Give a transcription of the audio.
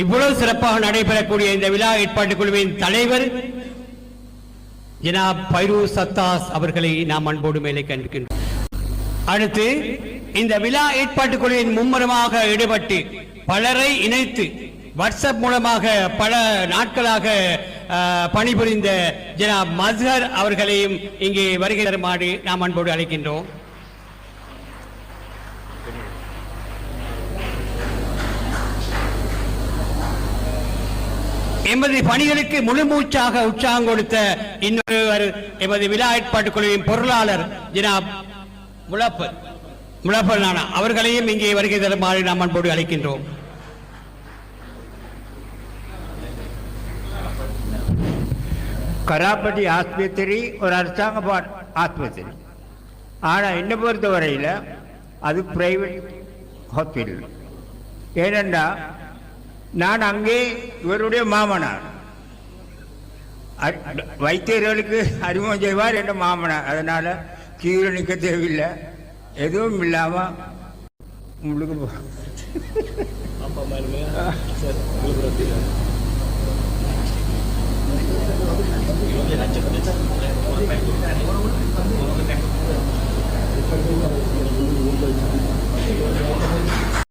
இவ்வளவு சிறப்பாக நடைபெறக்கூடிய இந்த விழா ஏற்பாட்டு குழுவின் தலைவர் ஜனாப் பைரூஸ் சத்தாஸ் அவர்களை நாம் அன்போடு மேலே கண்டிருக்கின்றோம். அடுத்து இந்த விழா ஏற்பாட்டு குழுவின் மும்முரமாக ஈடுபட்டு பலரை இணைத்து வாட்ஸ்அப் மூலமாக பல நாட்களாக பணிபுரிந்த ஜனாப் மஸ்ஹர் அவர்களையும் இங்கே வருகை தருமாறு நாம் அன்போடு அழைக்கின்றோம். எமது பணிகளுக்கு முழு மூச்சாக உற்சாகம் கொடுத்த இன்னொருவர் எமது விழா ஏற்பாட்டு குழுவின் பொருளாளர் ஜனாப் முலப்பர் நானா அவர்களையும் இங்கே வருகை தருமாறு நாம் அன்போடு அழைக்கின்றோம். கராப்பட்டி ஆஸ்பத்திரி ஒரு அரசாங்க ஆஸ்பத்திரி. ஆனால் என்னை பொறுத்த வரையில் அது பிரைவேட் ஹாஸ்பிட்டல். ஏனென்றா நான் அங்கே இவருடைய மாமனார், வைத்தியர்களுக்கு அறிமுகம் செய்வார் என்ற மாமனார். அதனால் கீழே நிற்க தேவையில்லை, எதுவும் இல்லாமல் உங்களுக்கு